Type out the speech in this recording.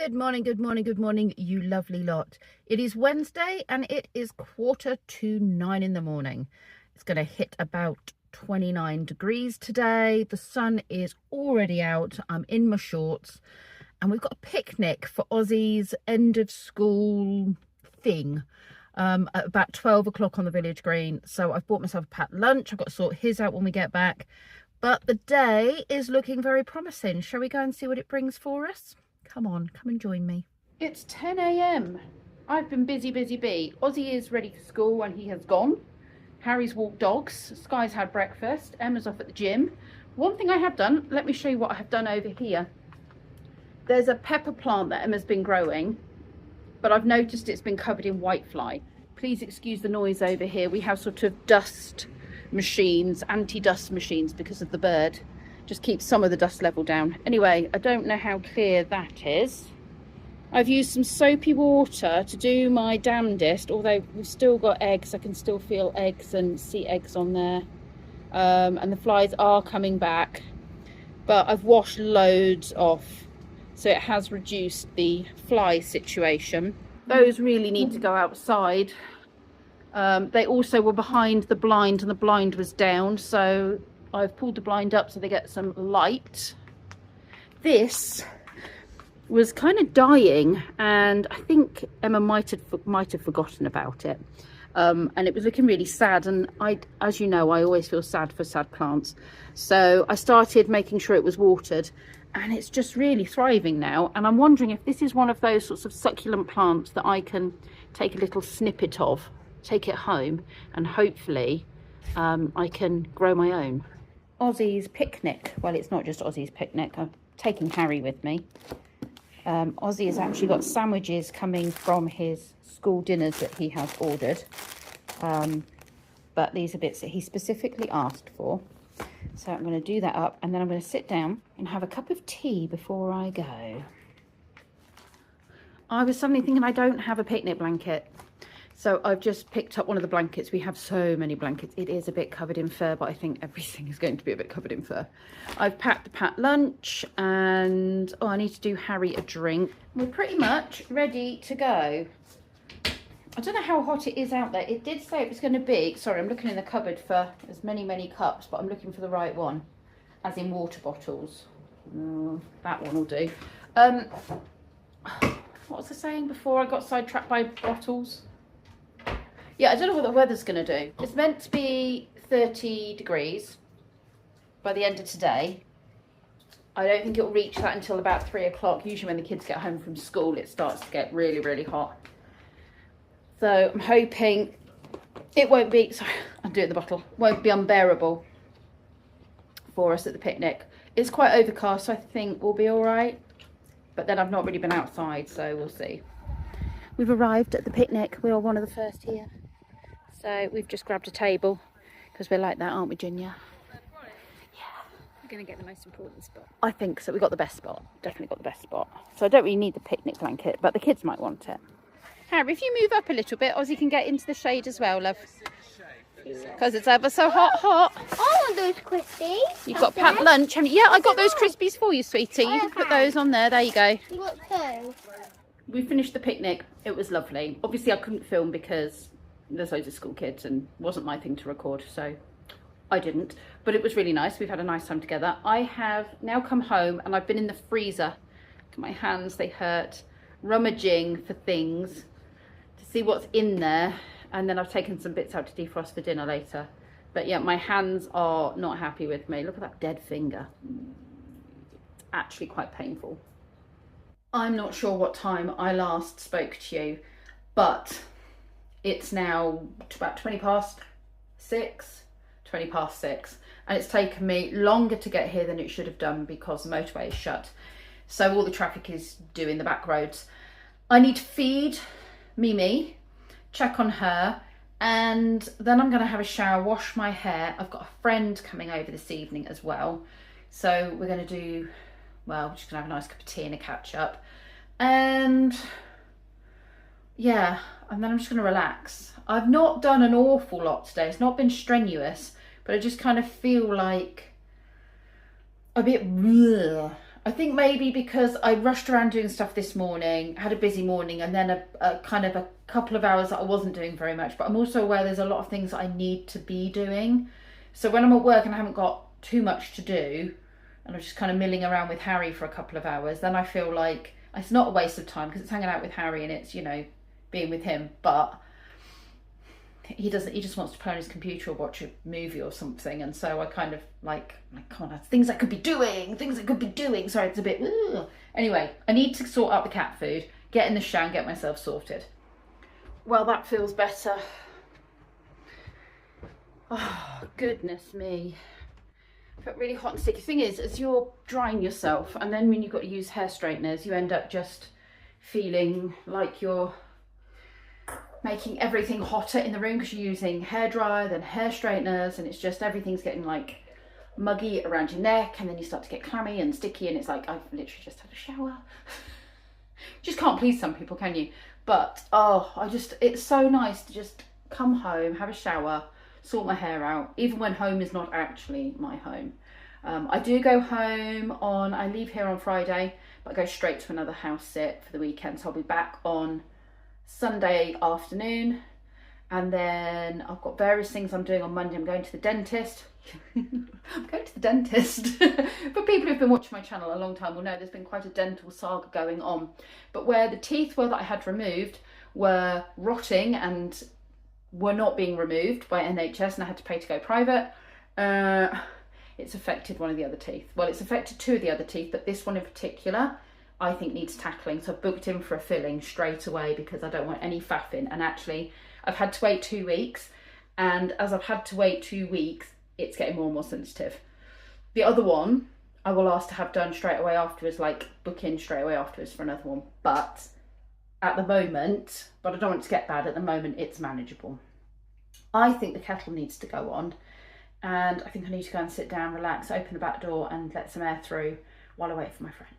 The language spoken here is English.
Good morning, good morning, good morning, you lovely lot. It is Wednesday and it is 8:45 in the morning. It's going to hit about 29 degrees today. The sun is already out. I'm in my shorts and we've got a picnic for Ozzy's end of school thing at about 12 o'clock on the village green. So I've bought myself a packed lunch. I've got to sort his out when we get back. But the day is looking very promising. Shall we go and see what it brings for us? Come on, come and join me. It's 10 a.m. I've been busy bee. Ozzy is ready for school and he has gone. Harry's walked dogs. Sky's had breakfast. Emma's off at the gym. One thing I have done, let me show you what I have done over here. There's a pepper plant that Emma's been growing, but I've noticed it's been covered in whitefly. Please excuse the noise over here. We have sort of dust machines, anti-dust machines because of the bird. Just keeps some of the dust level down. Anyway, I don't know how clear that is. I've used some soapy water to do my damnedest, although we've still got eggs. I can still feel eggs and see eggs on there. And the flies are coming back. But I've washed loads off, so it has reduced the fly situation. Those really need to go outside. They also were behind the blind and the blind was down, so I've pulled the blind up so they get some light. This was kind of dying and I think Emma might have forgotten about it. And it was looking really sad, and as you know, I always feel sad for sad plants. So I started making sure it was watered and it's just really thriving now. And I'm wondering if this is one of those sorts of succulent plants that I can take a little snippet of, take it home, and hopefully I can grow my own. Ozzy's picnic. Well, it's not just Ozzy's picnic. I'm taking Harry with me. Ozzy has actually got sandwiches coming from his school dinners that he has ordered. But these are bits that he specifically asked for. So I'm going to do that up and then I'm going to sit down and have a cup of tea before I go. I was suddenly thinking I don't have a picnic blanket. So I've just picked up one of the blankets. We have so many blankets. It is a bit covered in fur, but I think everything is going to be a bit covered in fur. I've packed a packed lunch and, oh, I need to do Harry a drink. We're pretty much ready to go. I don't know how hot it is out there. It did say it was going to be, sorry, I'm looking in the cupboard for there's many cups, but I'm looking for the right one, as in water bottles. That one will do. What was I saying before I got sidetracked by bottles? Yeah, I don't know what the weather's going to do. It's meant to be 30 degrees by the end of today. I don't think it'll reach that until about 3 o'clock. Usually when the kids get home from school, it starts to get really hot. So I'm hoping it won't be, sorry, I'm doing the bottle, won't be unbearable for us at the picnic. It's quite overcast, so I think we'll be all right. But then I've not really been outside, so we'll see. We've arrived at the picnic. We are one of the first here. So we've just grabbed a table because we're like that, aren't we, Ginya? Yeah. We're going to get the most important spot. I think so. We got the best spot. Definitely got the best spot. So I don't really need the picnic blanket, but the kids might want it. Harry, if you move up a little bit, Ozzy can get into the shade as well, love. Because it's ever so hot. I want those crispies. You've got packed lunch, haven't you? Yeah, I got those crispies for you, sweetie. You can put those on there. There you go. You got those. We finished the picnic. It was lovely. Obviously, I couldn't film because there's loads of school kids and it wasn't my thing to record, so I didn't. But it was really nice. We've had a nice time together. I have now come home and I've been in the freezer. Look at my hands, they hurt. Rummaging for things to see what's in there. And then I've taken some bits out to defrost for dinner later. But yeah, my hands are not happy with me. Look at that dead finger. It's actually quite painful. I'm not sure what time I last spoke to you, but it's now about 20 past 6, and it's taken me longer to get here than it should have done because the motorway is shut. So all the traffic is doing the back roads. I need to feed Mimi, check on her, and then I'm going to have a shower, wash my hair. I've got a friend coming over this evening as well. So we're going to do, well, we're just going to have a nice cup of tea and a catch up. And yeah, and then I'm just going to relax. I've not done an awful lot today. It's not been strenuous, but I just kind of feel like a bit bleh I think maybe because I rushed around doing stuff this morning, had a busy morning, and then a kind of a couple of hours that I wasn't doing very much. But I'm also aware there's a lot of things that I need to be doing. So when I'm at work and I haven't got too much to do, and I'm just kind of milling around with Harry for a couple of hours, then I feel like it's not a waste of time because it's hanging out with Harry and it's, you know, being with him. But he just wants to play on his computer or watch a movie or something, and so I kind of like come on, that's things I could be doing. Sorry, it's a bit anyway, I need to sort out the cat food, get in the shower and get myself sorted. Well, that feels better. Oh goodness me, I felt really hot and sticky. The thing is, as you're drying yourself and then when you've got to use hair straighteners, you end up just feeling like you're making everything hotter in the room because you're using hairdryer, then hair straighteners, and it's just everything's getting like muggy around your neck, and then you start to get clammy and sticky, and it's like I've literally just had a shower. Just can't please some people, can you? But it's so nice to just come home, have a shower, sort my hair out, even when home is not actually my home. I do go home I leave here on Friday, but I go straight to another house sit for the weekend, so I'll be back on Sunday afternoon, and then I've got various things I'm doing on Monday. I'm going to the dentist. I'm going to the dentist. For people who've been watching my channel a long time will know there's been quite a dental saga going on. But where the teeth were that I had removed were rotting and were not being removed by NHS, and I had to pay to go private, it's affected one of the other teeth. Well, it's affected two of the other teeth, but this one in particular I think needs tackling, so I've booked in for a filling straight away because I don't want any faffing. And actually I've had to wait 2 weeks, and as I've had to wait 2 weeks, it's getting more and more sensitive. The other one I will ask to have done straight away afterwards, like book in straight away afterwards for another one, but at the moment, I don't want it to get bad, at the moment it's manageable. I think the kettle needs to go on, and I think I need to go and sit down, relax, open the back door and let some air through while I wait for my friend.